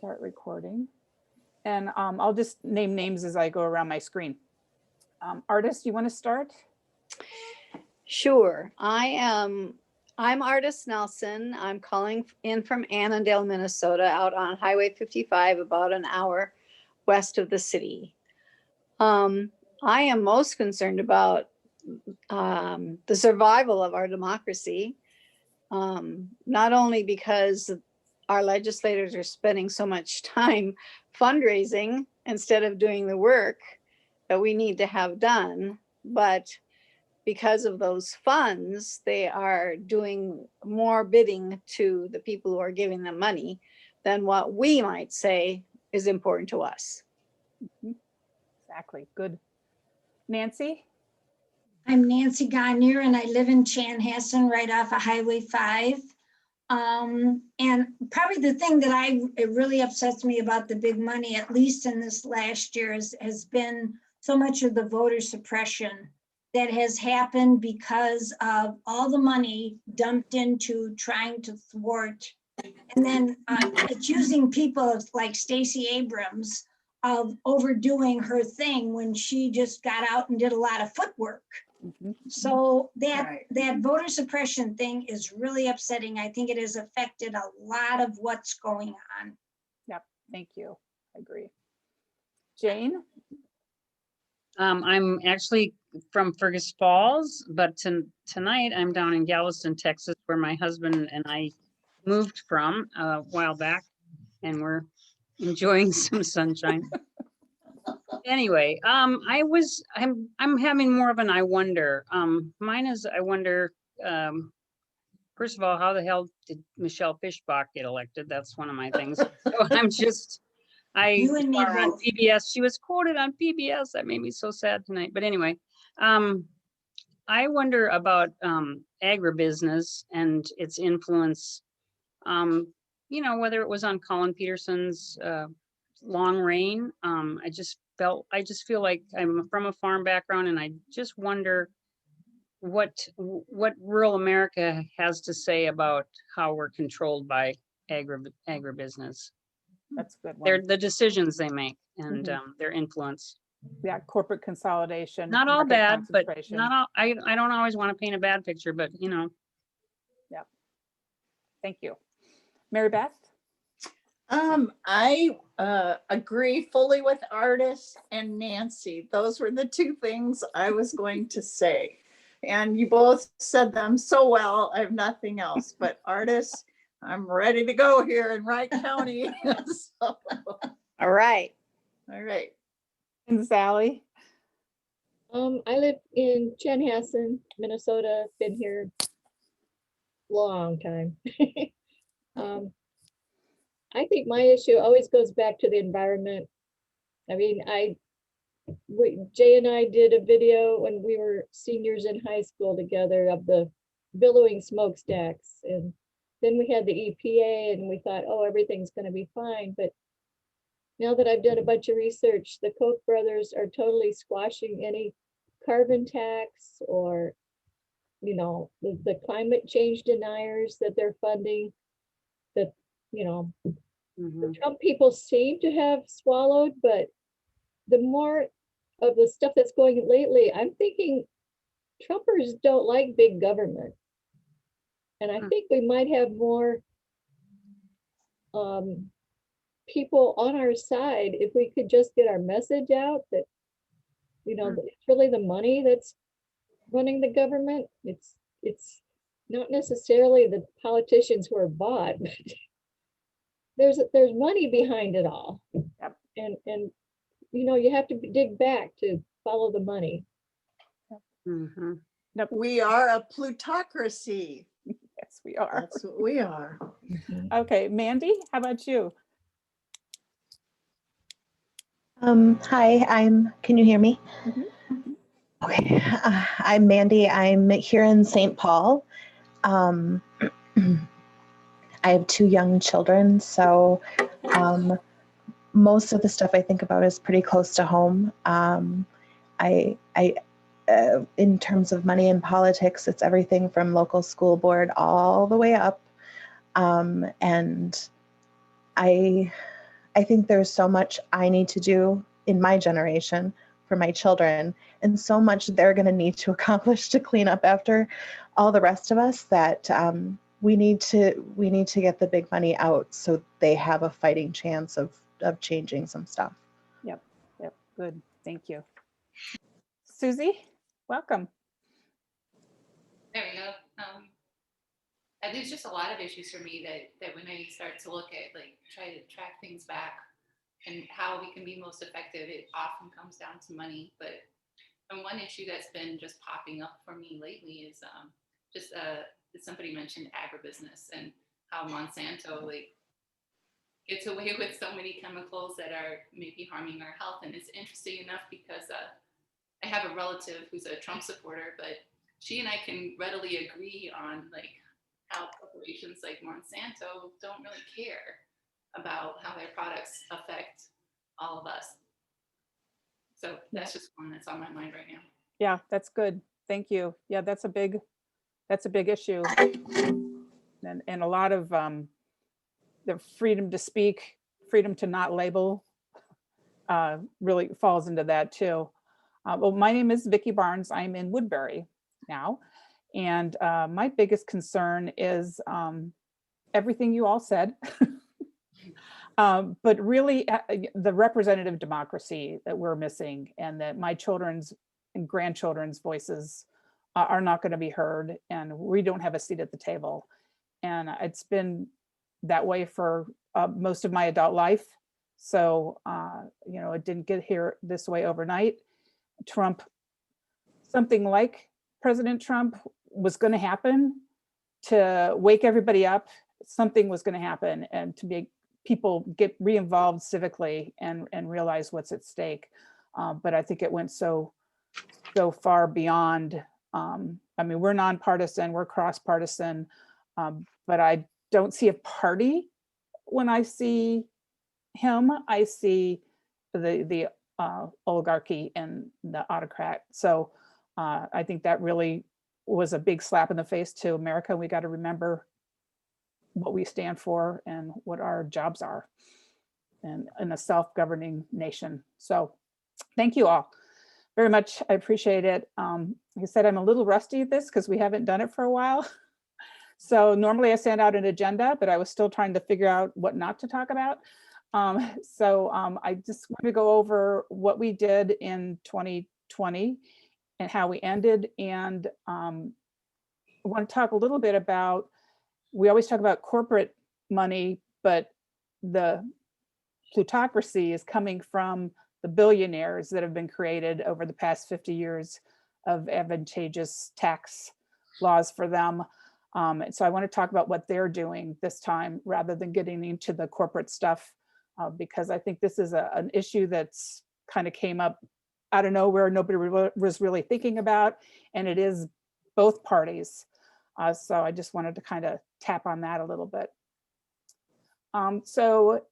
Start recording. And I'll just name names as I go around my screen. Artist, you want to start? Sure. I'm Artist Nelson. I'm calling in from Annandale, Minnesota, out on Highway 55, about an hour west of the city. I am most concerned about the survival of our democracy, not only because our legislators are spending so much time fundraising instead of doing the work that we need to have done, but because of those funds, they are doing more bidding to the people who are giving them money than what we might say is important to us. Exactly. Good. Nancy? I'm Nancy Gagne, and I live in Chanhassen, right off of Highway 5. And probably the thing that it really upsets me about the big money, at least in this last year, has been so much of the voter suppression that has happened because of all the money dumped into trying to thwart, and then accusing people like Stacey Abrams of overdoing her thing when she just got out and did a lot of footwork. So that voter suppression thing is really upsetting. I think it has affected a lot of what's going on. Yep, thank you. I agree. Jane? I'm actually from Fergus Falls, but tonight I'm down in Galveston, Texas, where my husband and I moved from a while back, and we're enjoying some sunshine. Anyway, I'm having more of an I wonder. Mine is I wonder. First of all, how the hell did Michelle Fischbach get elected? That's one of my things. So You and me saw her on both. PBS. She was quoted on PBS. That made me so sad tonight. But anyway, I wonder about agribusiness and its influence. Whether it was on Colin Peterson's long reign. I just feel like I'm from a farm background, and I just wonder what rural America has to say about how we're controlled by agribusiness. That's a good one. They're the decisions they make and their influence. Yeah, corporate consolidation. Not all market bad, but concentration. not all. I don't always want to paint a bad picture, but Yeah. Thank you. Mary Beth? I agree fully with Artist and Nancy. Those were the two things I was going to say. And you both said them so well. I have nothing else. But Artist, I'm ready to go here in Wright County. So, All right. all right. And Sally? I live in Chanhassen, Minnesota. Been here long time. I think my issue always goes back to the environment. I mean, Jay and I did a video when we were seniors in high school together of the billowing smokestacks, and then we had the EPA, and we thought, oh, everything's going to be fine. But now that I've done a bunch of research, the Koch brothers are totally squashing any carbon tax or, the climate change deniers that they're funding, that, the Trump people seem to have swallowed. But the more of the stuff that's going lately, I'm thinking Trumpers don't like big government. And I think we might have more people on our side if we could just get our message out that, that it's really the money that's running the government. It's not necessarily the politicians who are bought, but there's money behind it all. Yep. And you have to dig back to follow the money. We are a plutocracy. Yes, we are. That's what we are. Okay, Mandy, how about you? Hi, can you hear me? Okay, I'm Mandy. I'm here in St. Paul. I have two young children, so most of the stuff I think about is pretty close to home. In terms of money and politics, it's everything from local school board all the way up. And I I think there's so much I need to do in my generation for my children, and so much they're going to need to accomplish to clean up after all the rest of us, that we need to get the big money out so they have a fighting chance of changing some stuff. Yep. Good. Thank you. Susie, welcome. There we go. There's just a lot of issues for me that when I start to look at, like, try to track things back and how we can be most effective, it often comes down to money. But one issue that's been just popping up for me lately is somebody mentioned agribusiness and how Monsanto gets away with so many chemicals that are maybe harming our health. And it's interesting enough because I have a relative who's a Trump supporter, but she and I can readily agree on how corporations like Monsanto don't really care about how their products affect all of us. So that's just one that's on my mind right now. Yeah, that's good. Thank you. Yeah, that's a big issue. And a lot of the freedom to speak, freedom to not label really falls into that too. Well, my name is Vicki Barnes. I'm in Woodbury now. And my biggest concern is everything you all said, but really the representative democracy that we're missing, and that my children's and grandchildren's voices are not going to be heard, and we don't have a seat at the table. And it's been that way for most of my adult life. So, it didn't get here this way overnight. Something like President Trump was going to happen to wake everybody up. Something was going to happen, and to make people get re-involved civically and realize what's at stake. But I think it went so far beyond. We're nonpartisan, we're cross-partisan, but I don't see a party when I see him. I see the oligarchy and the autocrat. So I think that really was a big slap in the face to America. We got to remember what we stand for and what our jobs are, and in a self-governing nation. So thank you all very much. I appreciate it. Like I said, I'm a little rusty at this because we haven't done it for a while. So normally I send out an agenda, but I was still trying to figure out what not to talk about. I just want to go over what we did in 2020 and how we ended. And I want to talk a little bit about, we always talk about corporate money, but the plutocracy is coming from the billionaires that have been created over the past 50 years of advantageous tax laws for them. So I want to talk about what they're doing this time rather than getting into the corporate stuff, because I think this is an issue that's kind of came up out of nowhere, nobody was really thinking about, and it is both parties. So I just wanted to kind of tap on that a little bit. So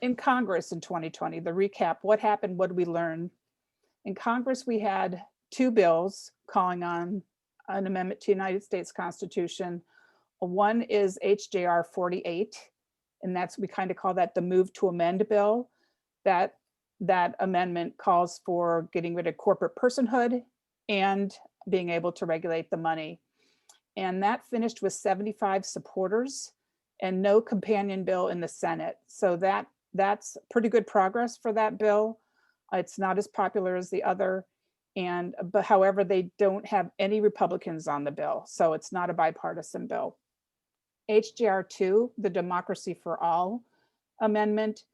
in Congress in 2020, the recap, what happened, what did we learn? In Congress, we had 2 bills calling on an amendment to the United States Constitution. One is HJR 48, and we kind of call that the move to amend bill. That amendment calls for getting rid of corporate personhood and being able to regulate the money. And that finished with 75 supporters and no companion bill in the Senate. So that's pretty good progress for that bill. It's not as popular as the other, but however, they don't have any Republicans on the bill, so it's not a bipartisan bill. HJR 2, the Democracy for All amendment,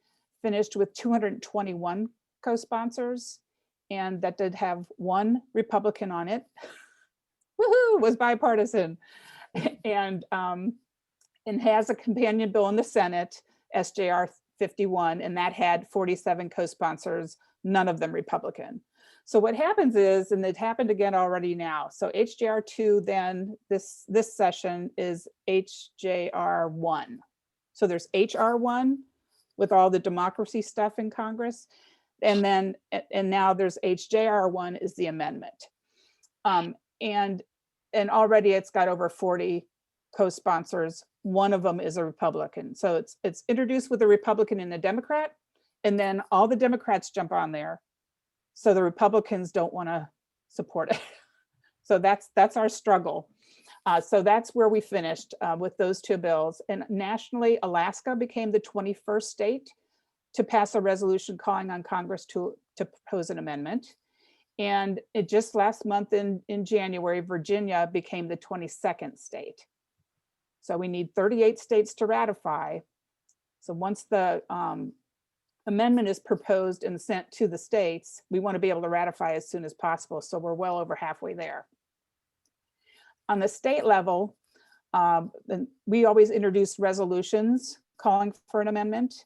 finished with 221 co-sponsors, and that did have 1 Republican on it. Woohoo, was bipartisan. And has a companion bill in the Senate, SJR 51, and that had 47 co-sponsors, none of them Republican. So what happens is, and it happened again already now, so HJR 2 then this session is HJR 1. So there's HR 1 with all the democracy stuff in Congress, and now there's HJR 1 is the amendment. And already it's got over 40 co-sponsors. one of them is a Republican. So it's introduced with a Republican and a Democrat, and then all the Democrats jump on there. So the Republicans don't want to support it. So that's our struggle. So that's where we finished with those two bills. And nationally, Alaska became the 21st state to pass a resolution calling on Congress to propose an amendment. And it just last month in January, Virginia became the 22nd state. So we need 38 states to ratify. So once the amendment is proposed and sent to the states, we want to be able to ratify as soon as possible. So we're well over halfway there. On the state level, we always introduce resolutions calling for an amendment.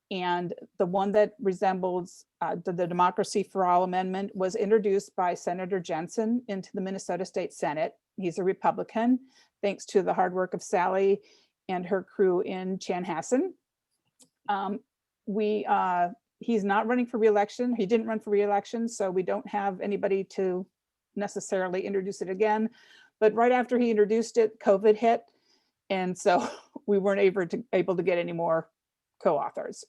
And the one that resembles the Democracy for All amendment was introduced by Senator Jensen into the Minnesota State Senate. He's a Republican, thanks to the hard work of Sally and her crew in Chanhassen. He's not running for re-election. He didn't run for re-election, so we don't have anybody to necessarily introduce it again. But right after he introduced it, COVID hit. And so we weren't able to get any more co-authors.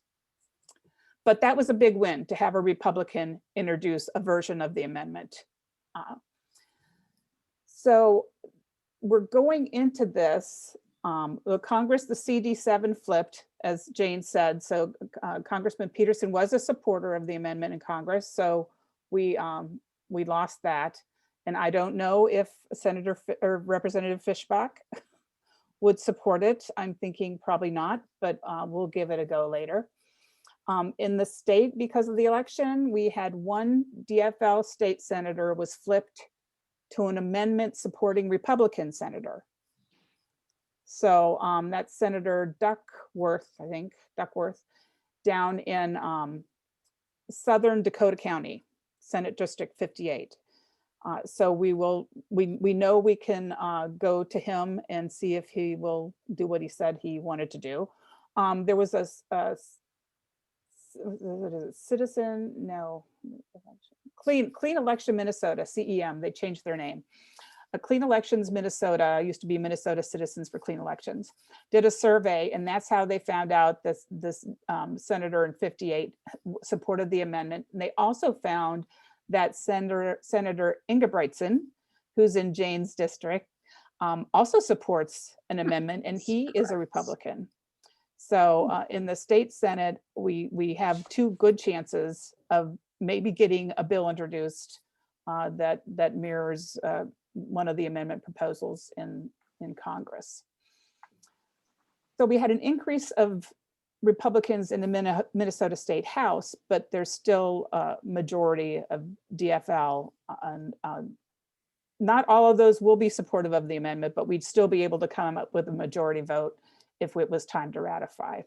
But that was a big win to have a Republican introduce a version of the amendment. So we're going into this, the Congress, the CD7 flipped, as Jane said. So Congressman Peterson was a supporter of the amendment in Congress. So we lost that. And I don't know if Senator or Representative Fishbach would support it. I'm thinking probably not, but we'll give it a go later. In the state, because of the election, we had one DFL state senator was flipped to an amendment supporting Republican senator. So that's Senator Duckworth, I think, Duckworth, down in Southern Dakota County, Senate District 58. So we know we can go to him and see if he will do what he said he wanted to do. There was a Clean Election Minnesota, CEM, they changed their name. Clean Elections Minnesota, used to be Minnesota Citizens for Clean Elections, did a survey, and that's how they found out this senator in 58 supported the amendment. And they also found that Senator Ingebrigtsen, who's in Jane's district, also supports an amendment, and he is a Republican. So in the state Senate, we have two good chances of maybe getting a bill introduced that mirrors one of the amendment proposals in Congress. So we had an increase of Republicans in the Minnesota State House, but there's still a majority of DFL. And not all of those will be supportive of the amendment, but we'd still be able to come up with a majority vote if it was time to ratify.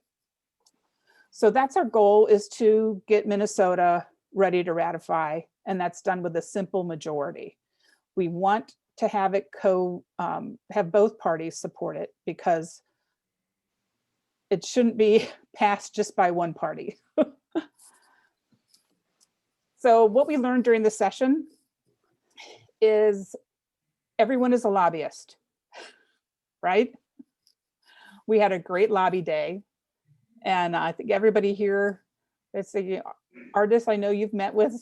So that's our goal, is to get Minnesota ready to ratify, and that's done with a simple majority. We want to have it have both parties support it, because it shouldn't be passed just by one party. So what we learned during the session is everyone is a lobbyist, right? We had a great lobby day, and I think everybody here, it's the artists, I know you've met with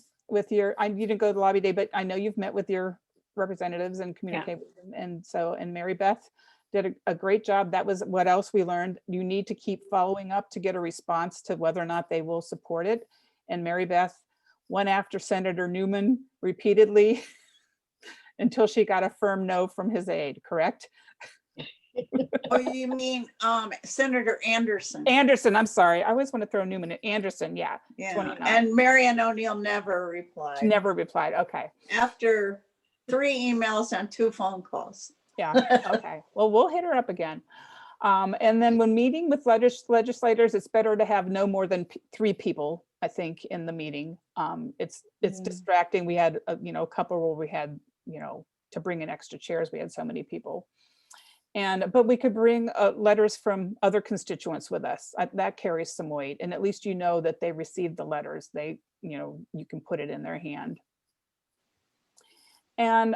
your, you didn't go to the lobby day, but I know you've met with your representatives and communicate with them. And Mary Beth did a great job. That was what else we learned. You need to keep following up to get a response to whether or not they will support it. And Mary Beth went after Senator Newman repeatedly until she got a firm no from his aide, correct? Oh, you mean Senator Anderson? Anderson, I'm sorry. I always want to throw Newman in. Anderson, yeah. Yeah, 29. and Marianne O'Neill never replied. Never replied, okay. After 3 emails and 2 phone calls. Yeah, okay. Well, we'll hit her up again. And then when meeting with legislators, it's better to have no more than 3 people, I think, in the meeting. It's distracting. We had a couple where we had, to bring in extra chairs. We had so many people. But we could bring letters from other constituents with us. That carries some weight. And at least that they received the letters. You can put it in their hand. And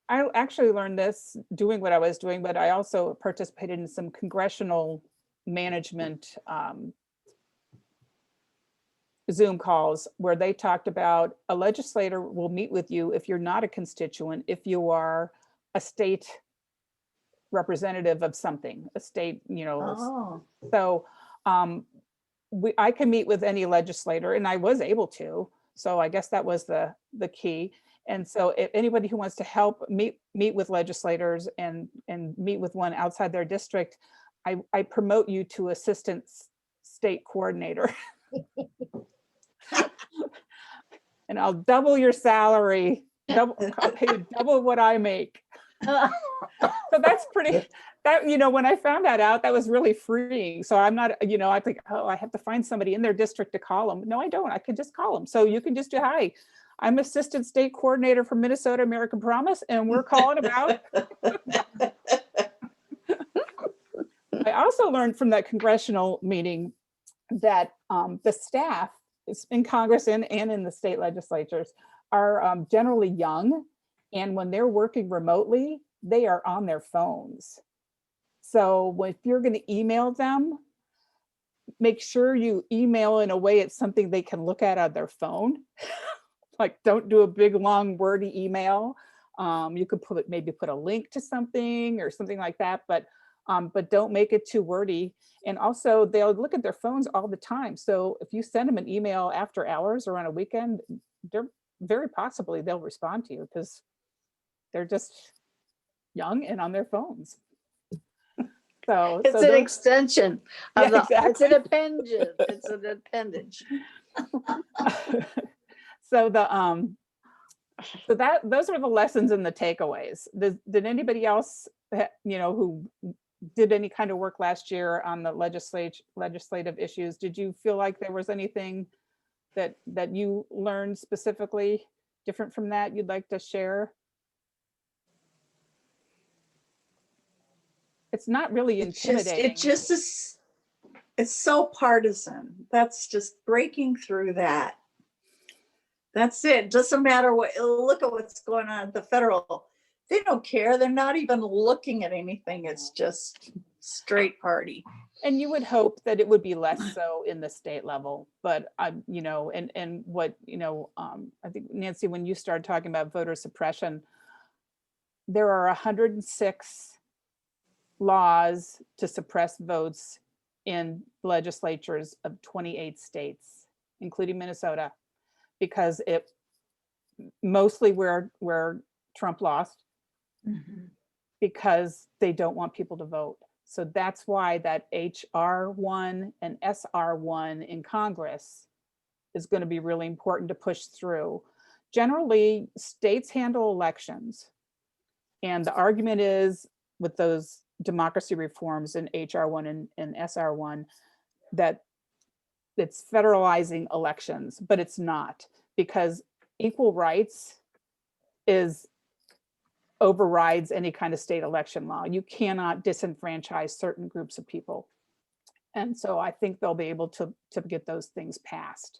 I actually learned this doing what I was doing, but I also participated in some congressional management Zoom calls where they talked about a legislator will meet with you if you're not a constituent, if you are a state representative of something, a state, Oh, so I can meet with any legislator, and I was able to. So I guess that was the key. And so if anybody who wants to help meet with legislators and meet with one outside their district, I promote you to assistant state coordinator. And I'll double your salary. I'll pay you double what I make. So that's pretty, when I found that out, that was really freeing. So I'm not, I think, oh, I have to find somebody in their district to call them. No, I don't. I can just call them. So you can just do, hi, I'm assistant state coordinator for Minnesota American Promise, and we're calling about. I also learned from that congressional meeting that the staff in Congress and in the state legislatures are generally young. And when they're working remotely, they are on their phones. So if you're going to email them, make sure you email in a way it's something they can look at on their phone. Like, don't do a big, long, wordy email. You could maybe put a link to something or something like that, but don't make it too wordy. And also, they'll look at their phones all the time. So if you send them an email after hours or on a weekend, they're very possibly they'll respond to you because they're just young and on their phones. So It's an extension of Yeah, it's an exactly. appendage. It's an appendage. So those are the lessons and the takeaways. Did anybody else, who did any kind of work last year on the legislative issues, did you feel like there was anything that you learned specifically different from that you'd like to share? It's not really intimidating. it just is, it's so partisan. That's just breaking through that. That's it. Doesn't matter what, look at what's going on at the federal. They don't care. They're not even looking at anything. It's just straight party. And you would hope that it would be less so in the state level, but and what, I think, Nancy, when you started talking about voter suppression, there are 106 laws to suppress votes in legislatures of 28 states, including Minnesota, because it mostly where Trump lost, because they don't want people to vote. So that's why that HR1 and SR1 in Congress is going to be really important to push through. Generally, states handle elections. And the argument is with those democracy reforms in HR1 and SR1 that it's federalizing elections, but it's not, because equal rights overrides any kind of state election law. You cannot disenfranchise certain groups of people. And so I think they'll be able to get those things passed.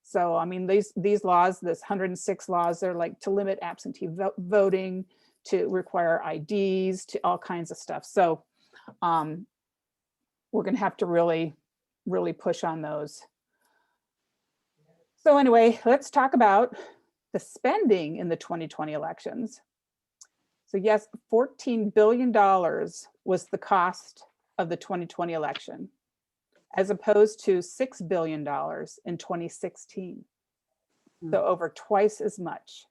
So, I mean, these laws, this 106 laws, they're like to limit absentee voting, to require IDs, to all kinds of stuff. So we're going to have to really, really push on those. So anyway, let's talk about the spending in the 2020 elections. So yes, $14 billion was the cost of the 2020 election, as opposed to $6 billion in 2016. So over twice as much.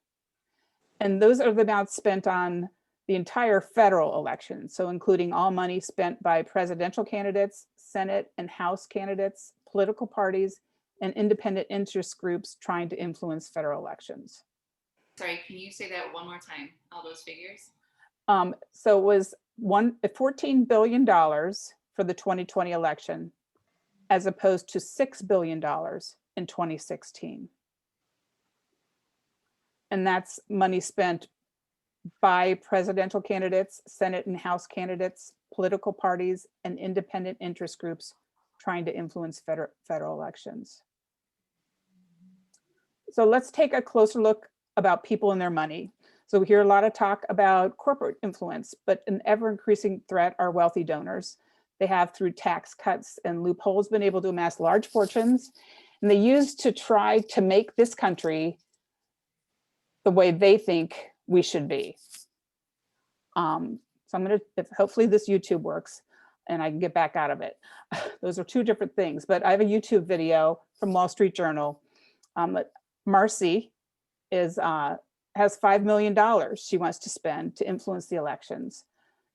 And those are the amounts spent on the entire federal election. So including all money spent by presidential candidates, Senate and House candidates, political parties, and independent interest groups trying to influence federal elections. Sorry, can you say that one more time, all those figures? So it was $14 billion for the 2020 election, as opposed to $6 billion in 2016. And that's money spent by presidential candidates, Senate and House candidates, political parties, and independent interest groups trying to influence federal elections. So let's take a closer look about people and their money. So we hear a lot of talk about corporate influence, but an ever increasing threat are wealthy donors. They have, through tax cuts and loopholes, been able to amass large fortunes, and they use to try to make this country the way they think we should be. So I'm gonna, hopefully this YouTube works and I can get back out of it. Those are two different things, but I have a YouTube video from Wall Street Journal. Marcy has $5 million she wants to spend to influence the elections.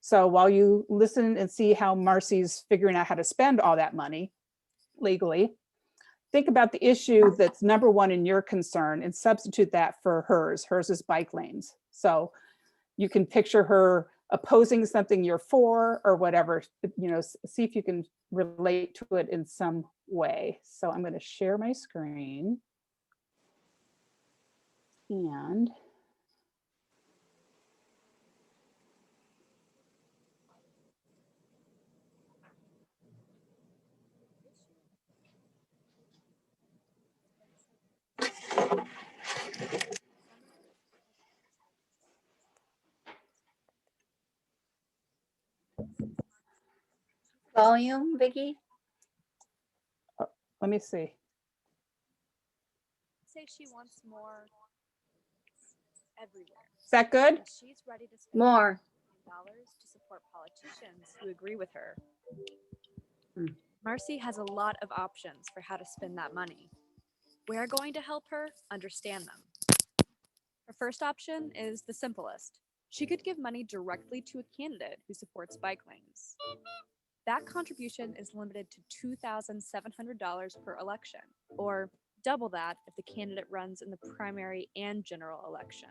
So while you listen and see how Marcy's figuring out how to spend all that money legally, think about the issue that's number one in your concern and substitute that for hers. Hers is bike lanes. So you can picture her opposing something you're for or whatever, you know, see if you can relate to it in some way. So I'm going to share my screen. And Volume, Vicky? let me see. Say she wants more everywhere. Is that good? And she's ready to spend More. dollars to support politicians who agree with her. Hmm. Marcy has a lot of options for how to spend that money. We're going to help her understand them. Her first option is the simplest. She could give money directly to a candidate who supports bike lanes. That contribution is limited to $2,700 per election, or double that if the candidate runs in the primary and general election.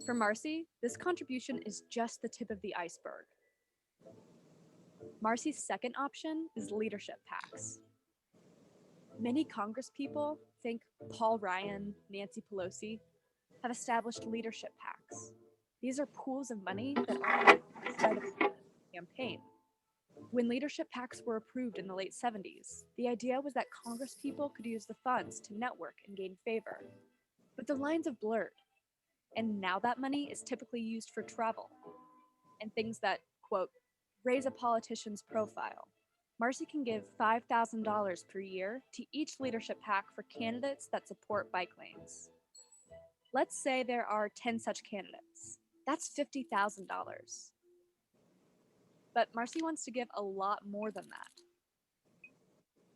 For Marcy, this contribution is just the tip of the iceberg. Marcy's second option is leadership PACs. Many Congresspeople, think Paul Ryan, Nancy Pelosi, have established leadership PACs. These are pools of money that are used by the campaign. When leadership PACs were approved in the late 70s, the idea was that Congresspeople could use the funds to network and gain favor. But the lines have blurred, and now that money is typically used for travel and things that, quote, raise a politician's profile. Marcy can give $5,000 per year to each leadership PAC for candidates that support bike lanes. Let's say there are 10 such candidates. That's $50,000. But Marcy wants to give a lot more than that.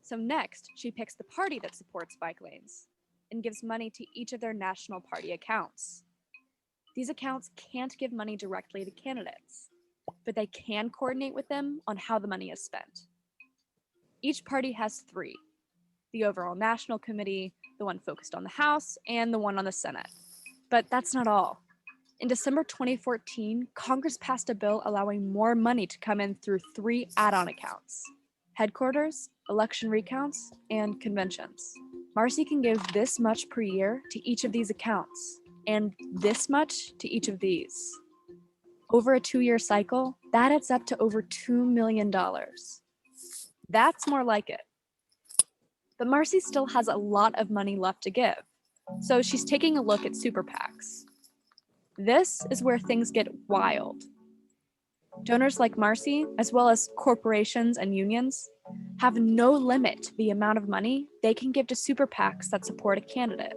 So next, she picks the party that supports bike lanes and gives money to each of their national party accounts. These accounts can't give money directly to candidates, but they can coordinate with them on how the money is spent. Each party has three: the overall national committee, the one focused on the House, and the one on the Senate. But that's not all. In December 2014, Congress passed a bill allowing more money to come in through three add-on accounts: headquarters, election recounts, and conventions. Marcy can give this much per year to each of these accounts, and this much to each of these. Over a 2-year cycle, that adds up to over $2 million. That's more like it. But Marcy still has a lot of money left to give, so she's taking a look at super PACs. This is where things get wild. Donors like Marcy, as well as corporations and unions, have no limit to the amount of money they can give to super PACs that support a candidate.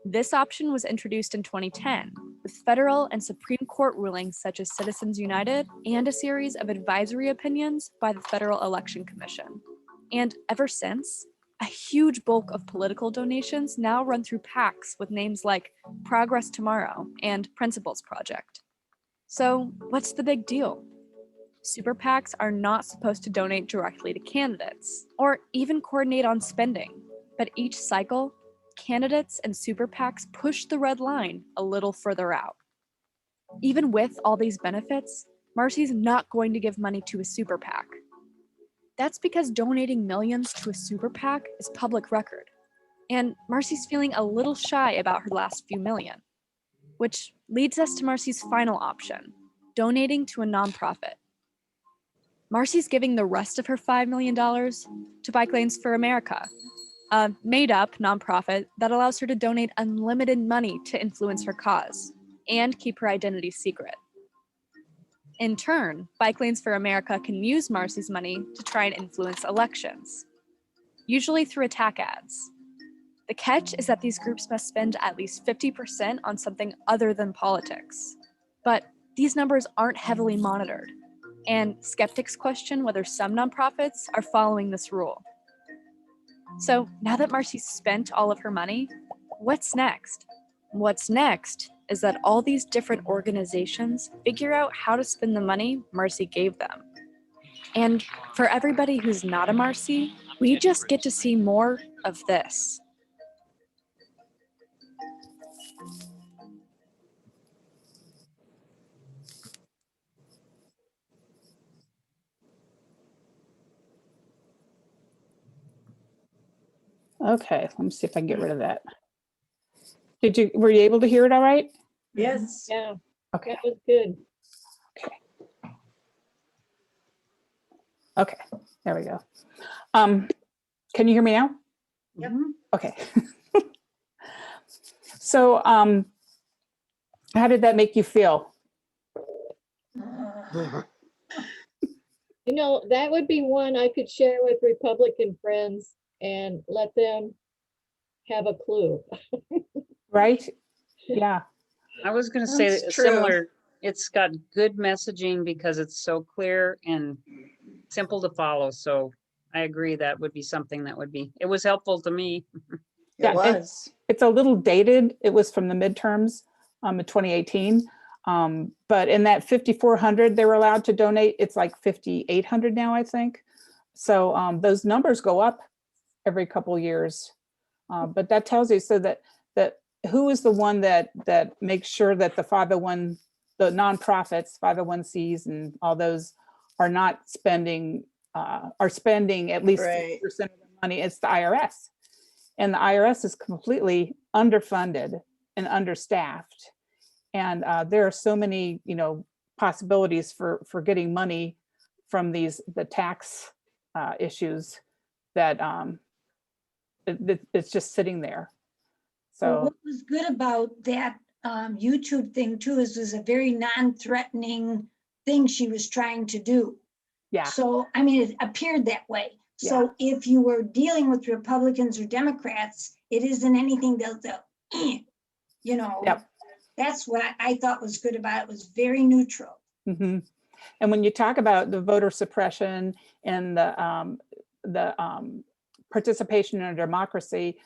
This option was introduced in 2010 with federal and Supreme Court rulings such as Citizens United and a series of advisory opinions by the Federal Election Commission. And ever since, a huge bulk of political donations now run through PACs with names like Progress Tomorrow and Principles Project. So what's the big deal? Super PACs are not supposed to donate directly to candidates or even coordinate on spending, but each cycle, candidates and super PACs push the red line a little further out. Even with all these benefits, Marcy's not going to give money to a super PAC. That's because donating millions to a super PAC is public record, and Marcy's feeling a little shy about her last few million, which leads us to Marcy's final option: donating to a nonprofit. Marcy's giving the rest of her $5 million to Bike Lanes for America, a made-up nonprofit that allows her to donate unlimited money to influence her cause. and keep her identity secret. In turn, Bike Lanes for America can use Marcy's money to try and influence elections, usually through attack ads. The catch is that these groups must spend at least 50% on something other than politics. But these numbers aren't heavily monitored, and skeptics question whether some nonprofits are following this rule. So now that Marcy's spent all of her money, what's next? What's next is that all these different organizations figure out how to spend the money Marcy gave them. And for everybody who's not a Marcy, we just get to see more of this. Okay, let me see if I can get rid of that. Were you able to hear it all right? Yes. Yeah, Okay, that was good. okay, there we go. Can you hear me now? Yep. Okay. So, how did that make you feel? You know, that would be one I could share with Republican friends and let them have a clue. Right? Yeah. I was gonna say That's that true. similar, it's got good messaging because it's so clear and simple to follow. So I agree that would be something that would be, it was helpful to me. It and was. it's a little dated. It was from the midterms in 2018. But in that 5,400 they were allowed to donate, it's like 5,800 now, I think. So those numbers go up every couple of years. But that tells you so that who is the one that makes sure that the 501, the nonprofits, 501Cs and all those are not spending, are spending at least Right. 3% of the money. It's the IRS. And the IRS is completely underfunded and understaffed. And there are so many, possibilities for getting money from the tax issues that it's just sitting there. Well, So what was good about that YouTube thing too is it was a very non-threatening thing she was trying to do. yeah, So, I mean, it appeared that way. So if you were dealing with Republicans or Democrats, it isn't anything that Yep. that's what I thought was good about it. It was very neutral. hmm And when you talk about the voter suppression and the participation in a democracy,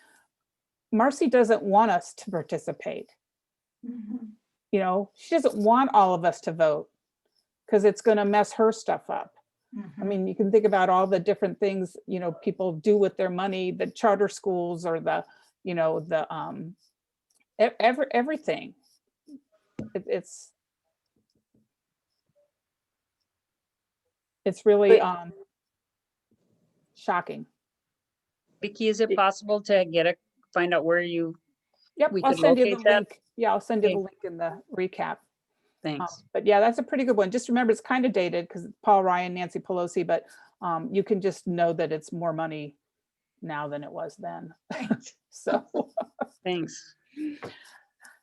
Marcy doesn't want us to participate. Mhm. She doesn't want all of us to vote because it's going to mess her stuff up. I Mhm. mean, you can think about all the different things, people do with their money, the charter schools or everything. It's really shocking. Vicky, is it possible to find out where Yep, we I'll could send you the locate that? link. Yeah, I'll send you the Okay. link in the recap. Thanks. But yeah, that's a pretty good one. Just remember, it's kind of dated because Paul Ryan, Nancy Pelosi, but you can just know that it's more money now than it was then. So, Thanks.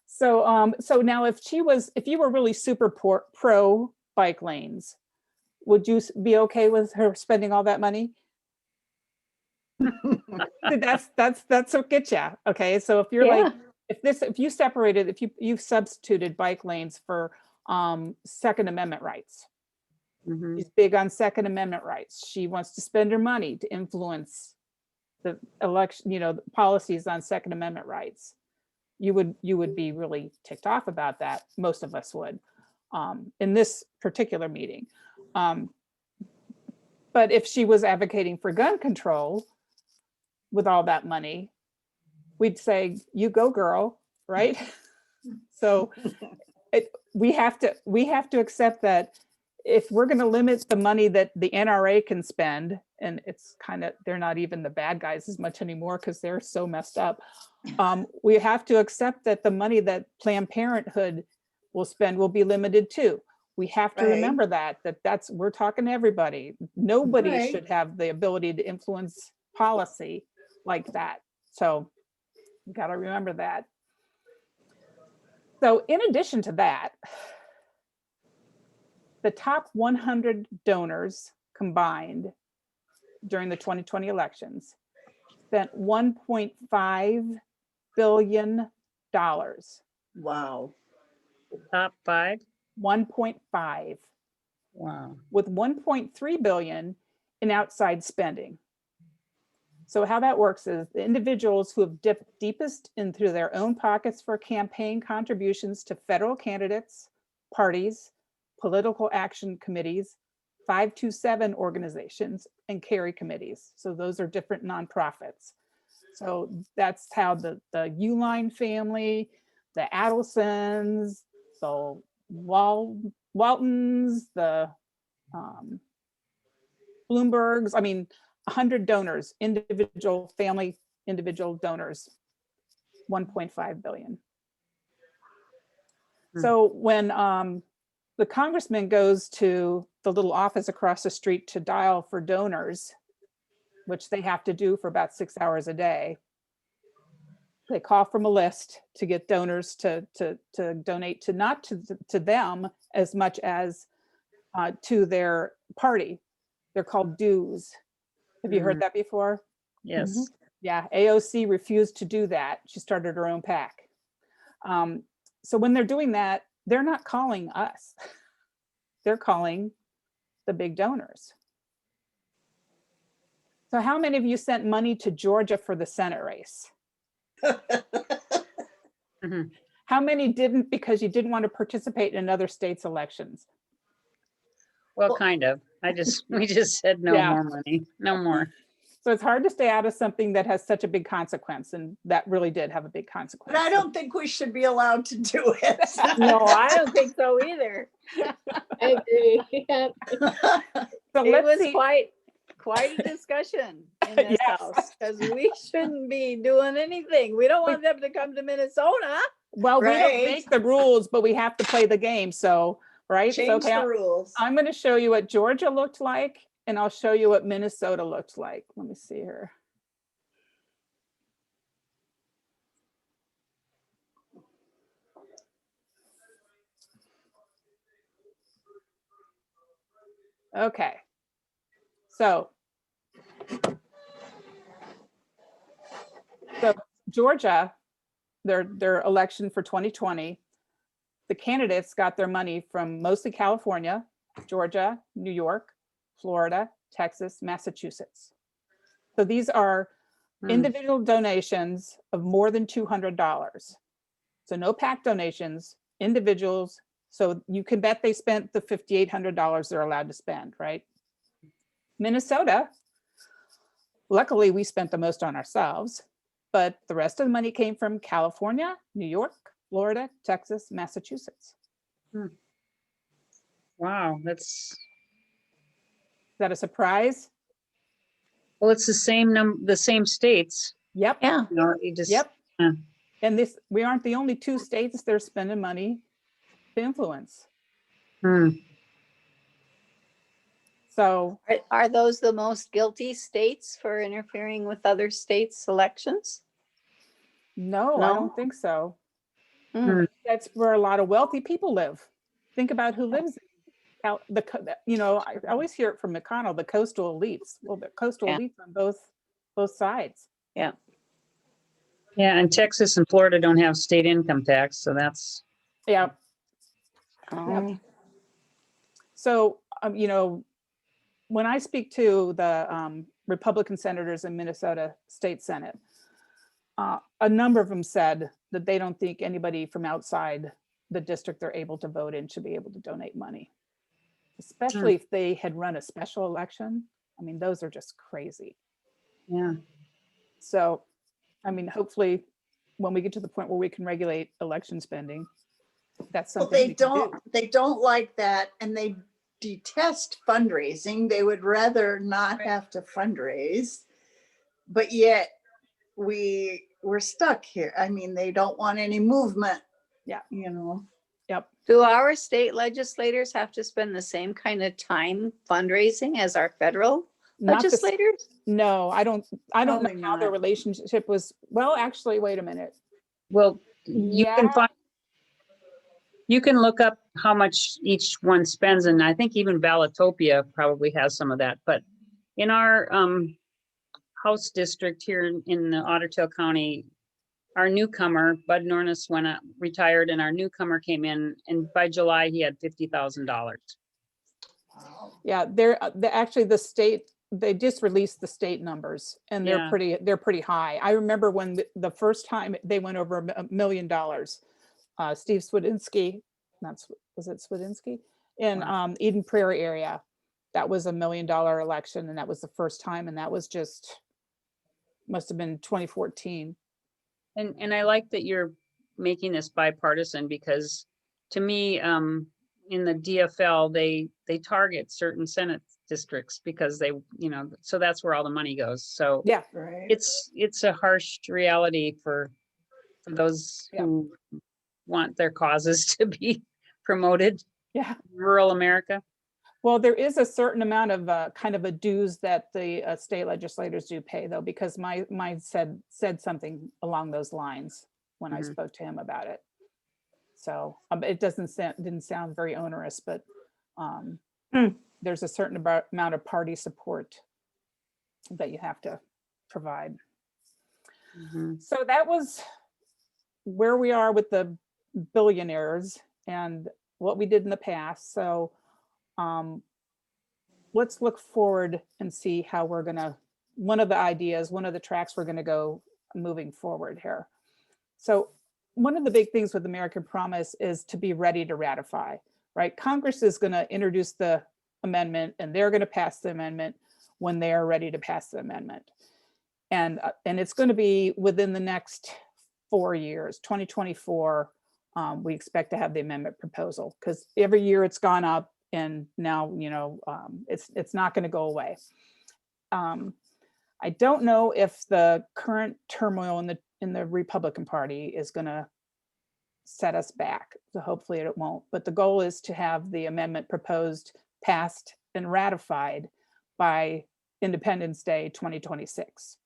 so now if you were really super pro bike lanes, would you be okay with her spending all that money? That's what gets you. Okay, so if you're like, if you separated, if you substituted bike lanes for Second Amendment rights. Mhm. She's big on Second Amendment rights. She wants to spend her money to influence the election, the policies on Second Amendment rights. You would be really ticked off about that. Most of us would, in this particular meeting. But if she was advocating for gun control with all that money, we'd say, "You go, girl," right? So we have to accept that if we're going to limit the money that the NRA can spend, and it's kind of, they're not even the bad guys as much anymore because they're so messed up. We have to accept that the money that Planned Parenthood will spend will be limited too. We have to remember we're talking to everybody. Nobody should have the ability to influence policy like that. So you got to remember that. So in addition to that, the top 100 donors combined during the 2020 elections spent $1.5 billion. Wow. Top 5? 1.5, Wow. with 1.3 billion in outside spending. So how that works is the individuals who have dipped deepest into their own pockets for campaign contributions to federal candidates, parties, political action committees, 527 organizations, and carry committees. So those are different nonprofits. So that's how the Uline family, the Adelsons, the Waltons, the Bloombergs, I mean, 100 donors, individual family, individual donors, 1.5 billion. So when the congressman goes to the little office across the street to dial for donors, which they have to do for about 6 hours a day, they call from a list to get donors to donate to not to them as much as to their party. They're called dues. Have you heard that before? Yes. Yeah, AOC refused to do that. She started her own PAC. So when they're doing that, they're not calling us. They're calling the big donors. So how many of you sent money to Georgia for the Senate race? How many didn't because you didn't want to participate in another state's elections? Well, kind of. We just said no more money, no more. So it's hard to stay out of something that has such a big consequence, and that really did have a big consequence. But I don't think we should be allowed to do it. No, I don't think so either. I agree. Yeah. So It let's was see. quite a discussion in this Yes. house, because we shouldn't be doing anything. We don't want them to come to Minnesota. Well, we don't Right. make the rules, but we have to play the game. So, right? So, Change okay, the rules. I'm going to show you what Georgia looked like, and I'll show you what Minnesota looked like. Let me see here. Okay. So Georgia, their election for 2020, the candidates got their money from mostly California, Georgia, New York, Florida, Texas, Massachusetts. So these are individual donations of more than $200. So no PAC donations, individuals. So you can bet they spent the $5,800 they're allowed to spend, right? Minnesota, luckily we spent the most on ourselves, but the rest of the money came from California, New York, Florida, Texas, Massachusetts. Wow, Is that a surprise? well, it's the same states. Yep. Yeah. You know, you just, Yep. yeah. And we aren't the only two states they're spending money to influence. So Are those the most guilty states for interfering with other states' elections? no, I don't think so. Hmm. That's where a lot of wealthy people live. Think about who lives out I always hear it from McConnell, the coastal elites. Well, the coastal Yeah. elites on both sides. Yeah. Yeah, and Texas and Florida don't have state income tax, so that's. Yeah. Oh. So, when I speak to the Republican senators in Minnesota State Senate, a number of them said that they don't think anybody from outside the district they're able to vote in should be able to donate money, especially if they had run a special election. I mean, those are just crazy. Yeah. So, I mean, hopefully when we get to the point where we can regulate election spending, that's Well, something we can do. they don't like that, and they detest fundraising. They would rather not have to fundraise, but yet we're stuck here. I mean, they don't want any movement. Yeah. Yep. Do our state legislators have to spend the same kind of time fundraising as our federal Not the- legislators? No, I don't Probably know how their not. relationship was. Well, actually, wait a minute. Well, you Yeah. can find, You can look up how much each one spends, and I think even Valetopia probably has some of that. But in our House district here in Otter Tail County, our newcomer, Bud Nornis, retired, and our newcomer came in, and by July, he had $50,000. Yeah, actually the state, they just released the state numbers and they're Yeah. pretty high. I remember when the first time they went over $1 million, Steve Swedinsky, was it Swedinsky? In Eden Prairie area, that was $1 million election, and that was the first time, and that was just, must have been 2014. And I like that you're making this bipartisan, because to me, in the DFL, they target certain Senate districts because they, so that's where all the money goes. So Yeah, Right. it's a harsh reality for those who want their causes to be promoted. yeah. Rural America. Well, there is a certain amount of kind of a dues that the state legislators do pay, though, because mine said something along those lines when I spoke to him about it. So it didn't sound very onerous, but there's a certain amount of party support that you have to provide. So that was where we are with the billionaires and what we did in the past. So let's look forward and see how we're gonna, one of the tracks we're gonna go moving forward here. So one of the big things with American Promise is to be ready to ratify, right? Congress is gonna introduce the amendment and they're gonna pass the amendment when they are ready to pass the amendment. And it's gonna be within the next 4 years, 2024, we expect to have the amendment proposal, because every year it's gone up, and now it's not going to go away. I don't know if the current turmoil in the Republican Party is going to set us back. So hopefully it won't. But the goal is to have the amendment proposed, passed, and ratified by Independence Day 2026.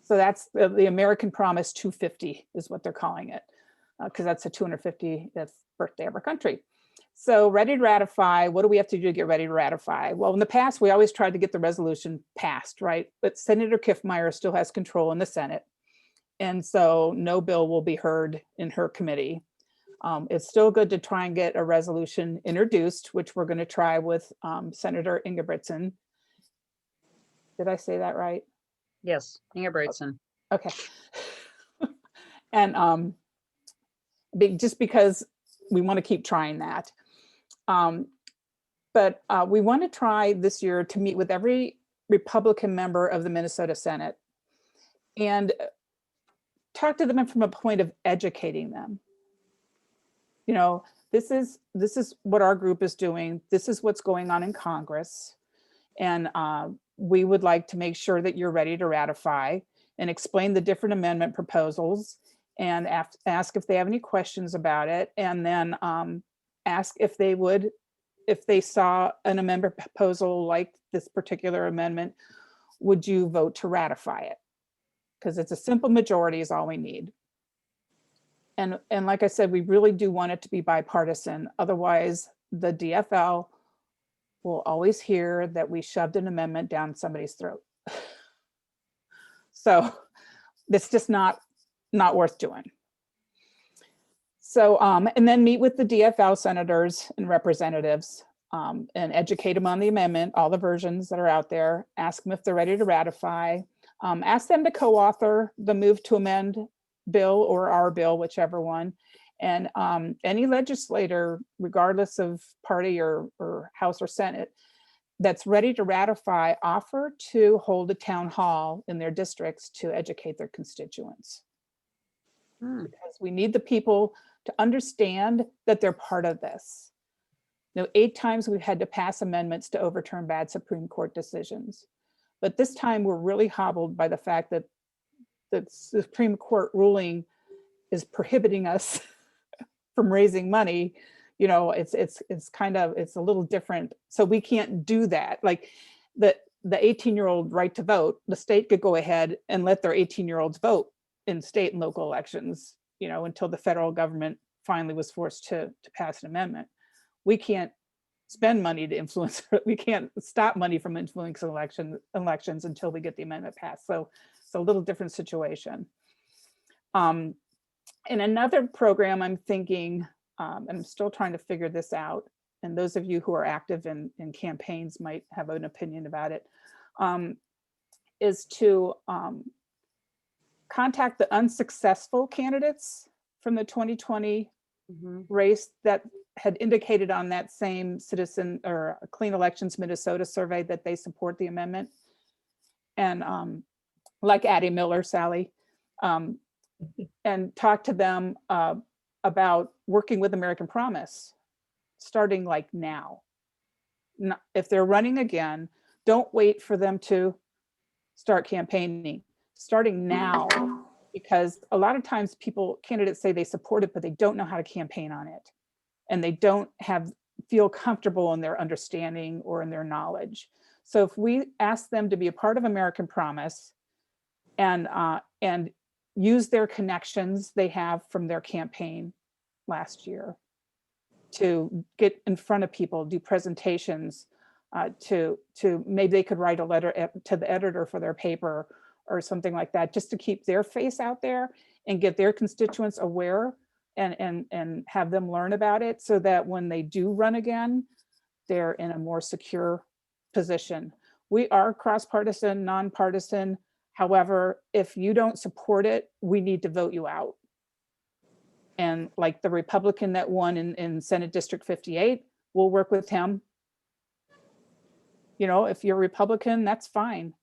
So that's the American Promise 250 is what they're calling it, because that's the 250th birthday of our country. So ready to ratify, what do we have to do to get ready to ratify? Well, in the past, we always tried to get the resolution passed, right? But Senator Kiffmeyer still has control in the Senate. And so no bill will be heard in her committee. It's still good to try and get a resolution introduced, which we're going to try with Senator Ingebrigtsen. Did I say that right? Yes, Ingebrigtsen. Okay. And just because we want to keep trying that. But we want to try this year to meet with every Republican member of the Minnesota Senate and talk to them from a point of educating them. This is what our group is doing. This is what's going on in Congress. And we would like to make sure that you're ready to ratify, and explain the different amendment proposals, and ask if they have any questions about it, and then ask if they saw an amendment proposal like this particular amendment, would you vote to ratify it? Because it's a simple majority is all we need. And like I said, we really do want it to be bipartisan. Otherwise, the DFL will always hear that we shoved an amendment down somebody's throat. So it's just not worth doing. So, and then meet with the DFL senators and representatives and educate them on the amendment, all the versions that are out there, ask them if they're ready to ratify, ask them to co-author the move to amend bill or our bill, whichever one. And any legislator, regardless of party or House or Senate, that's ready to ratify, offer to hold a town hall in their districts to educate their constituents. Because we need the people to understand that they're part of this. 8 times we've had to pass amendments to overturn bad Supreme Court decisions. But this time we're really hobbled by the fact that the Supreme Court ruling is prohibiting us from raising money. It's a little different. So we can't do that. Like the 18-year-old right to vote, the state could go ahead and let their 18-year-olds vote in state and local elections, until the federal government finally was forced to pass an amendment. We can't spend money to influence, we can't stop money from influencing elections until we get the amendment passed. So it's a little different situation. In another program, I'm thinking, and I'm still trying to figure this out, and those of you who are active in campaigns might have an opinion about it, is to contact the unsuccessful candidates from the 2020 race that had indicated on that same Citizen or Clean Elections Minnesota survey that they support the amendment. And like Addie Miller, Sally, and talk to them about working with American Promise, starting like now. If they're running again, don't wait for them to start campaigning, starting now, because a lot of times candidates say they support it, but they don't know how to campaign on it. And they don't feel comfortable in their understanding or in their knowledge. So if we ask them to be a part of American Promise and use their connections they have from their campaign last year to get in front of people, do presentations, to maybe they could write a letter to the editor for their paper or something like that, just to keep their face out there and get their constituents aware and have them learn about it, so that when they do run again, they're in a more secure position. We are cross-partisan, nonpartisan. However, if you don't support it, we need to vote you out. And like the Republican that won in Senate District 58, we'll work with him. You know, if you're Republican, that's fine.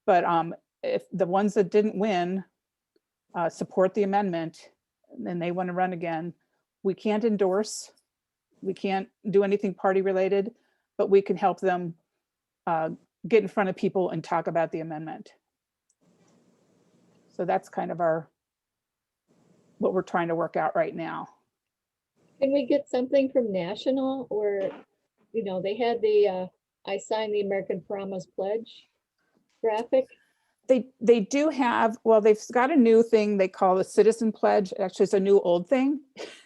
But if the ones that didn't win support the amendment and they want to run again, we can't endorse, we can't do anything party related, but we can help them get in front of people and talk about the amendment. So that's kind of what we're trying to work out right now. Can we get something from national, or, you know, they had the, I signed the American Promise Pledge graphic? They do have, well, they've got a new thing they call the Citizen Pledge. Actually, it's a new old thing.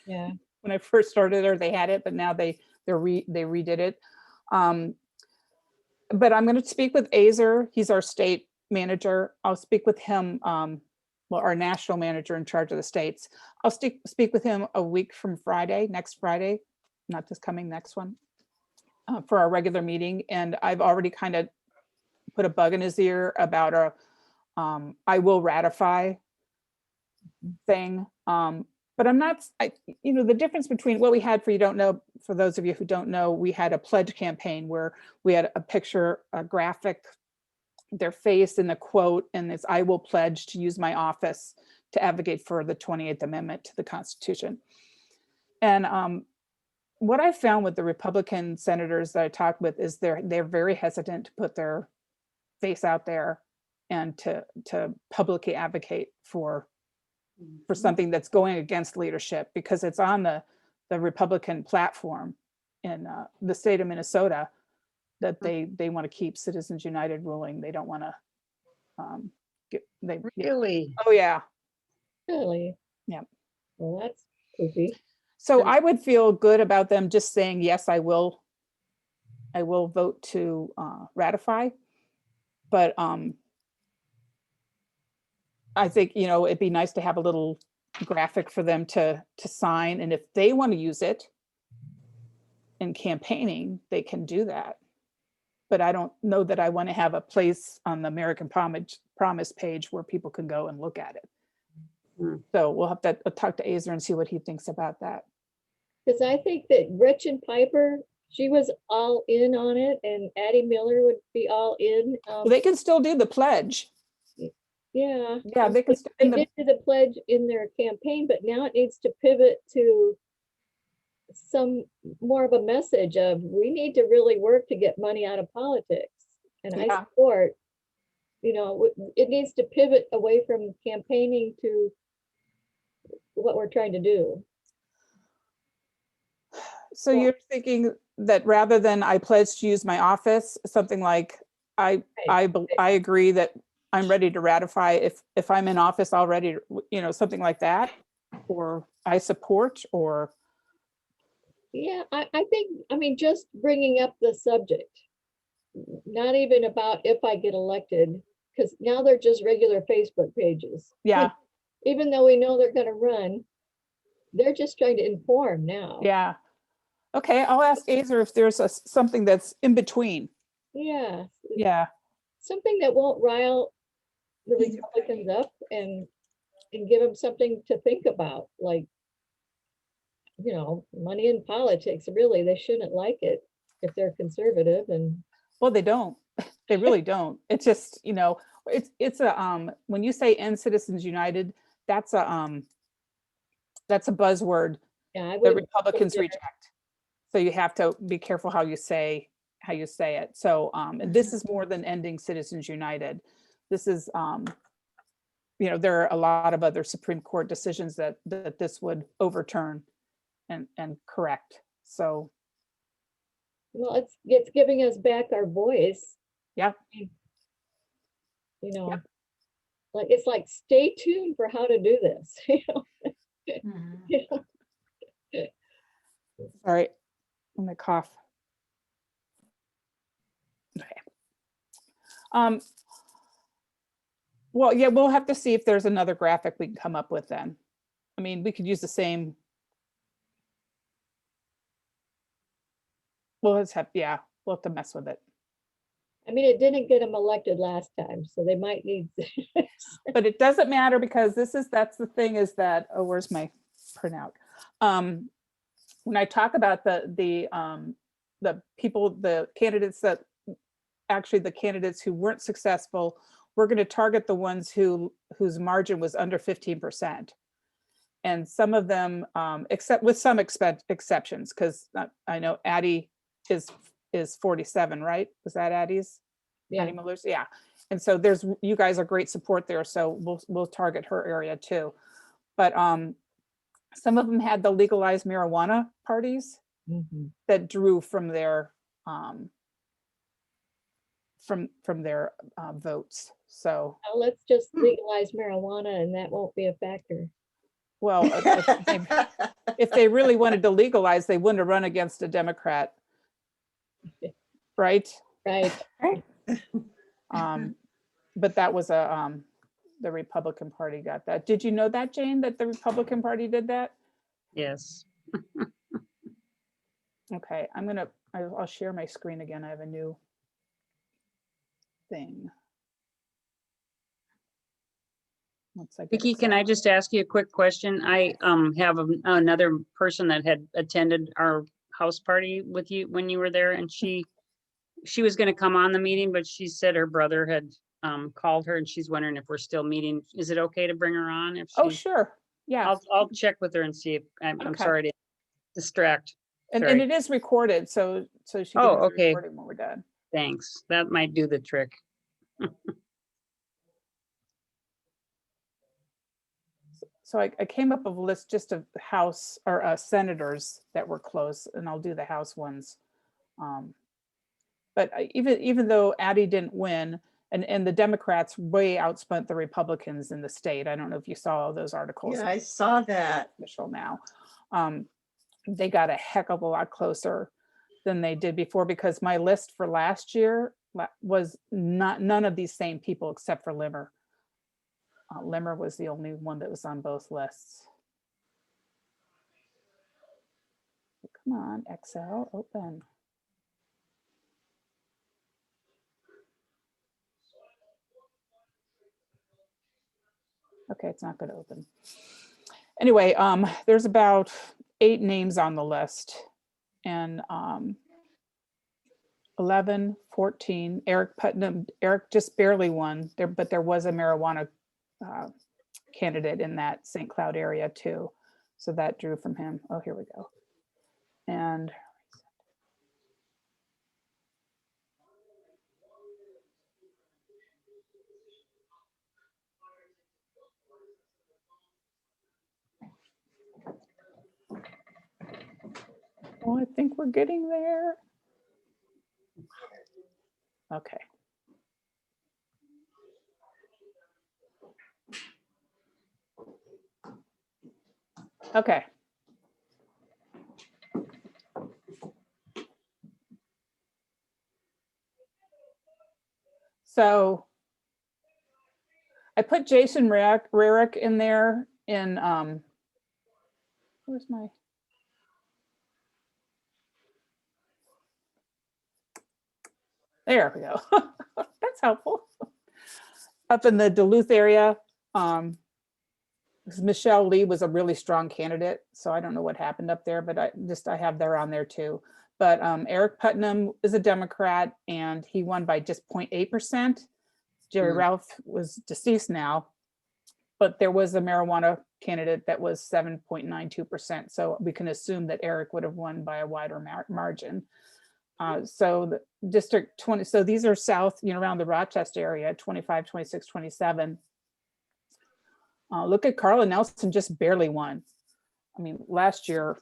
Yeah. When I first started there, they had it, but now they redid it. But I'm going to speak with Azer. He's our state manager. I'll speak with him, well, our national manager in charge of the states. I'll speak with him a week from Friday, next Friday, not this coming, next one, for our regular meeting. And I've already kind of put a bug in his ear about I will ratify thing. But I'm not, you know, the difference between what we had for those of you who don't know, we had a pledge campaign where we had a picture, a graphic, their face and the quote, and it's, I will pledge to use my office to advocate for the 28th Amendment to the Constitution. And what I found with the Republican senators that I talked with is they're very hesitant to put their face out there and to publicly advocate for something that's going against leadership, because it's on the Republican platform in the state of Minnesota that they want to keep Citizens United ruling. They don't want to Really? Oh yeah. Really? Yeah. Well, that's goofy. So I would feel good about them just saying, yes, I will vote to ratify. But I think, you know, it'd be nice to have a little graphic for them to sign. And if they want to use it in campaigning, they can do that. But I don't know that I want to have a place on the American Promise page where people can go and look at it. So we'll have to talk to Azer and see what he thinks about that. Because I think that Gretchen Piper, she was all in on it, and Addie Miller would be all in. Well, they can still do the pledge. Yeah. Yeah, they can. They did do the pledge in their campaign, but now it needs to pivot to some more of a message of, we need to really work to get money out of politics. And I support, you know, it needs to pivot away from campaigning to what we're trying to do. So you're thinking that rather than I pledge to use my office, something like I agree that I'm ready to ratify if I'm in office already, you know, something like that, or I support, or, Yeah, I think, I mean, just bringing up the subject, not even about if I get elected, because now they're just regular Facebook pages. yeah, Even though we know they're gonna run, they're just trying to inform now. yeah. Okay, I'll ask Azer if there's something that's in between. Yeah, Yeah, something that won't rile the Republicans up and give them something to think about, like, you know, money in politics, really, they shouldn't like it if they're conservative and. well, they don't. They really don't. It's just, it's a, when you say end Citizens United, that's a buzzword Yeah, I that would. Republicans reject. So you have to be careful how you say it. So, and this is more than ending Citizens United. This is, there are a lot of other Supreme Court decisions that this would overturn and correct. So, Well, it's giving us back our voice. yeah. You know, like, it's like, stay tuned for how to do this. Sorry, let me cough. Okay. Well, yeah, we'll have to see if there's another graphic we can come up with then. I mean, we could use the same. We'll have to mess with it. I mean, it didn't get them elected last time, so they might need. But it doesn't matter, because that's the thing, is that, oh, where's my printout? When I talk about the people, the candidates the candidates who weren't successful, we're going to target the ones whose margin was under 15%. And some of them, except with some exceptions, because I know Addie is 47, right? Was that Addie's? Yeah. Addie Miller's, yeah. And so you guys are great support there, so we'll target her area too. But some of them had the legalized marijuana parties that drew from their votes. So, Now let's just legalize marijuana and that won't be a factor. well, if they really wanted to legalize, they wouldn't have run against a Democrat, right? Right. But that was the Republican Party got that. Did you know that, Jane, that the Republican Party did that? Yes. Okay, I'll share my screen again. I have a new thing. Once I get Vicki, it can set I up. just ask you a quick question? I have another person that had attended our house party with you when you were there, and she was going to come on the meeting, but she said her brother had called her, and she's wondering if we're still meeting. Is it okay to bring her on? If Oh, she, sure. Yeah. I'll check with her and see if I'm Okay. sorry to distract. And Sorry. it is recorded, so she can Oh, hear the okay. recording when we're done. Thanks. That might do the trick. So I came up with a list just of House or senators that were close, and I'll do the House ones. But even though Addie didn't win, and the Democrats way outspent the Republicans in the state. I don't know if you saw those articles. Yeah, I saw that. Official now. They got a heck of a lot closer than they did before, because my list for last year was none of these same people except for Limmer. Limmer was the only one that was on both lists. Come on, Excel, open. Okay, it's not going to open. Anyway, there's about 8 names on the list, and 11, 14, Eric Putnam, Eric just barely won there, but there was a marijuana candidate in that St. Cloud area too. So that drew from him. Oh, here we go. And oh, I think we're getting there. Okay. Okay. So I put Jason Rarick in there in, where's my? There we go. That's helpful. Up in the Duluth area, 'cause Michelle Lee was a really strong candidate, so I don't know what happened up there, but I have there on there too. But Eric Putnam is a Democrat and he won by just 0.8%. Jerry Ralph was deceased now, but there was a marijuana candidate that was 7.92%. So we can assume that Eric would have won by a wider margin. So the District 20, so these are south, around the Rochester area, 25, 26, 27. Look at Carla Nelson, just barely won. I mean, last year,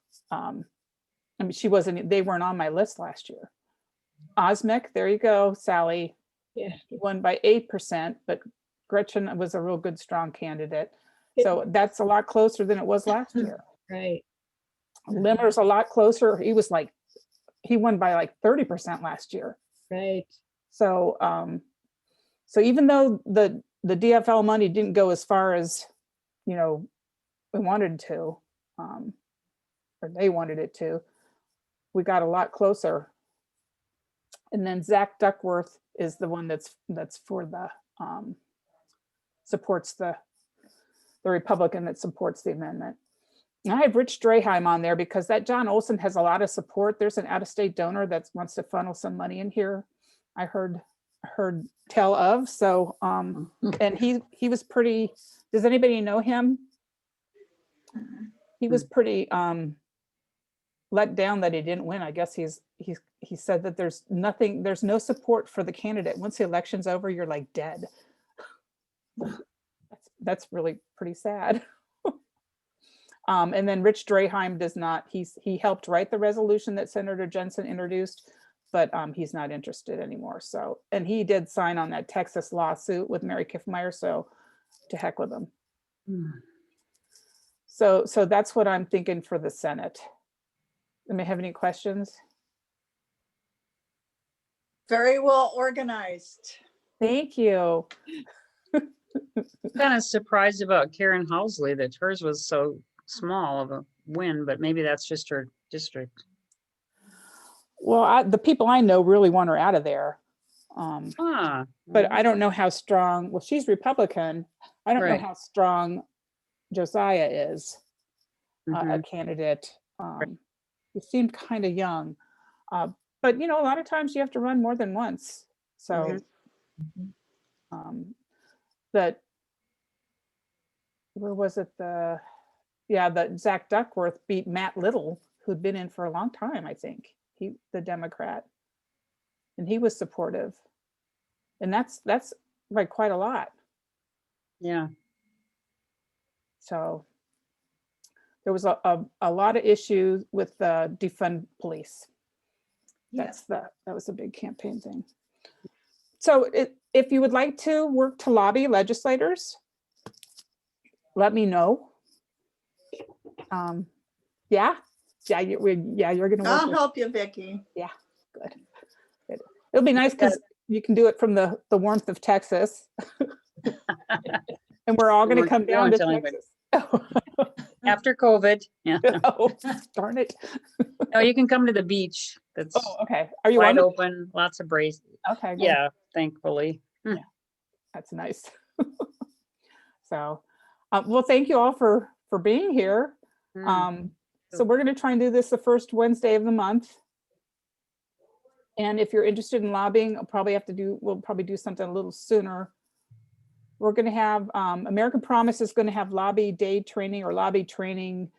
they weren't on my list last year. Osmic, there you go, Sally. Yeah. Won by 8%, but Gretchen was a real good, strong candidate. So that's a lot closer than it was last year. Right. Limmer's a lot closer. He won by like 30% last year. Right. So, so even though the DFL money didn't go as far as, we wanted to, or they wanted it to, we got a lot closer. And then Zach Duckworth is the one that's for the, supports the Republican that supports the amendment. And I have Rich Draheim on there because that John Olson has a lot of support. There's an out-of-state donor that wants to funnel some money in here. I heard tell of. So, and he was pretty, does anybody know him? He was pretty let down that he didn't win. I guess he said that there's no support for the candidate. Once the election's over, you're like dead. That's really pretty sad. And then Rich Draheim does not, he helped write the resolution that Senator Jensen introduced, but he's not interested anymore. So, and he did sign on that Texas lawsuit with Mary Kiffmeyer, so to heck with him. So that's what I'm thinking for the Senate. Anybody have any questions? Very well organized. Thank you. Kind of surprised about Karen Housley that hers was so small of a win, but maybe that's just her district. Well, the people I know really want her out of there. But I don't know how strong, well, she's Republican. I don't know how strong Josiah is, a candidate. He seemed kind of young. But, a lot of times you have to run more than once. So, that, where was it? That Zach Duckworth beat Matt Little, who'd been in for a long time, I think. The Democrat. And he was supportive. And that's like quite a lot. Yeah. So there was a lot of issues with the defund police. That was a big campaign thing. So if you would like to work to lobby legislators, let me know. You're gonna work. I'll help you, Vicki. Yeah, good. It'll be nice because you can do it from the warmth of Texas. And we're all going to come down to Texas. After COVID. Yeah. Oh, darn it. No, you can come to the beach. That's okay. Are you wide open? Lots of braces. Okay. Good. Yeah, thankfully. Yeah, that's nice. So, well, thank you all for being here. So we're going to try and do this the first Wednesday of the month. And if you're interested in lobbying, we'll probably do something a little sooner. We're going to have, American Promise is going to have lobby day training or lobby training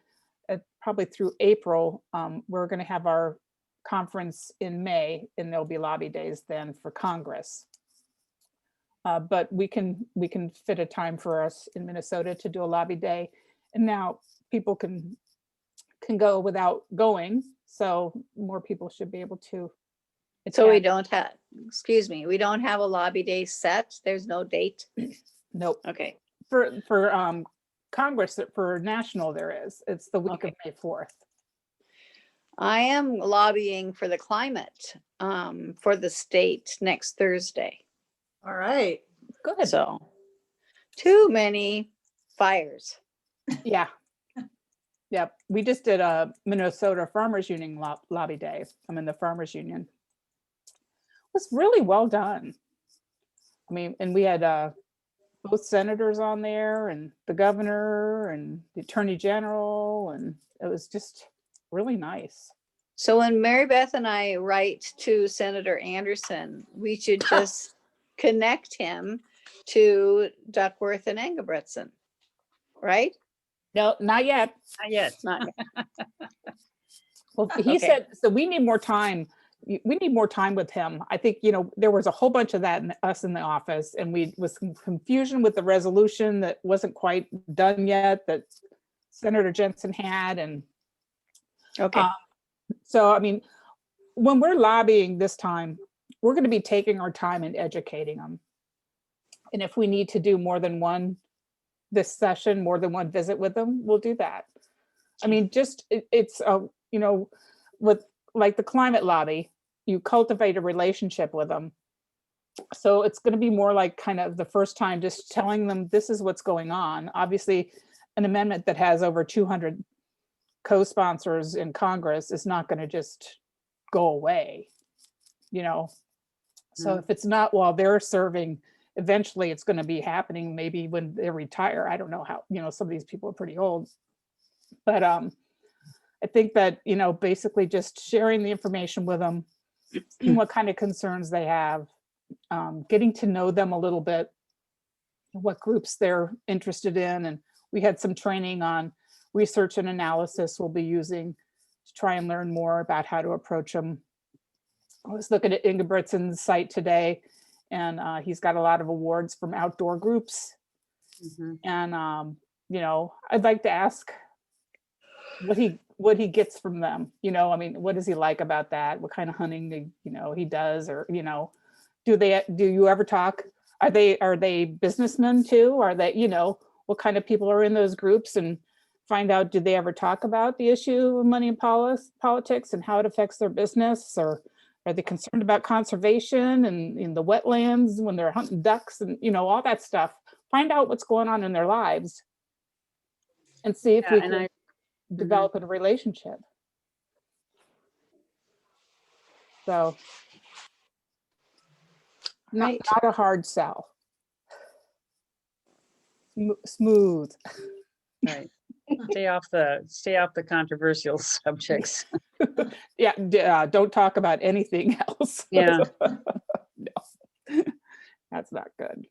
probably through April. We're going to have our conference in May and there'll be lobby days then for Congress. But we can fit a time for us in Minnesota to do a lobby day. And now people can go without going. So more people should be able to. So we don't have, we don't have a lobby day set. There's no date. Nope. Okay. For Congress for national there is. It's the week of May 4th. I am lobbying for the climate for the state next Thursday. All right. Good. So too many fires. Yeah. Yep. We just did a Minnesota Farmers Union lobby day. I'm in the Farmers Union. It was really well done. I mean, and we had both senators on there and the governor and the attorney general, and it was just really nice. So when Mary Beth and I write to Senator Anderson, we should just connect him to Duckworth and Engebretson, right? No, not yet. Not yet. Not Well, he Okay. said, so we need more time. We need more time with him. I think, you know, there was a whole bunch of that in us in the office, and we was some confusion with the resolution that wasn't quite done yet that Senator Jensen had. And Okay. so, I mean, when we're lobbying this time, we're going to be taking our time and educating them. And if we need to do more than one this session, more than one visit with them, we'll do that. I mean, just it's you know, with like the climate lobby, you cultivate a relationship with them. So it's going to be more like kind of the first time, just telling them this is what's going on. Obviously, an amendment that has over 200 co-sponsors in Congress is not going to just go away, you know. So if it's not while they're serving, eventually it's going to be happening maybe when they retire. I don't know how, you know, some of these people are pretty old. But I think that, you know, basically just sharing the information with them, seeing what kind of concerns they have, getting to know them a little bit, what groups they're interested in. And we had some training on research and analysis we'll be using to try and learn more about how to approach them. I was looking at Ingebrigtsen's site today, and he's got a lot of awards from outdoor groups. And, you know, I'd like to ask what he gets from them. You know, I mean, what does he like about that? What kind of hunting, you know, he does, or, you know, do you ever talk? Are they businessmen too? Are they, you know, what kind of people are in those groups, and find out, do they ever talk about the issue of money and politics and how it affects their business? Or are they concerned about conservation and in the wetlands when they're hunting ducks and, you know, all that stuff? Find out what's going on in their lives and see if we can develop a relationship. So not a hard sell. Smooth. Right. Stay off the controversial subjects. Yeah, don't talk about anything else. Yeah. No, that's not good.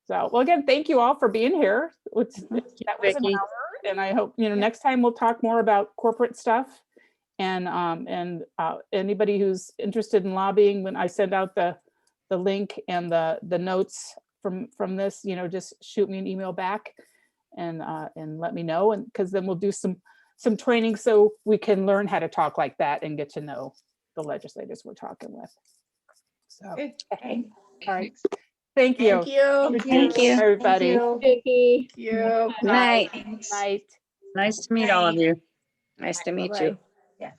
So, well, again, thank you all for being here. That was an Vicki. hour, and I hope, you know, next time we'll talk more about corporate stuff. And anybody who's interested in lobbying, when I send out the link and the notes from this, you know, just shoot me an email back and let me know, and because then we'll do some training so we can learn how to talk like that and get to know the legislators we're talking with. So, Okay. all right. Thank you. Thank you. Thank you. Everybody. Vicki. Thank you. Night. Night. Nice to meet all of you. Nice to meet you. Yeah.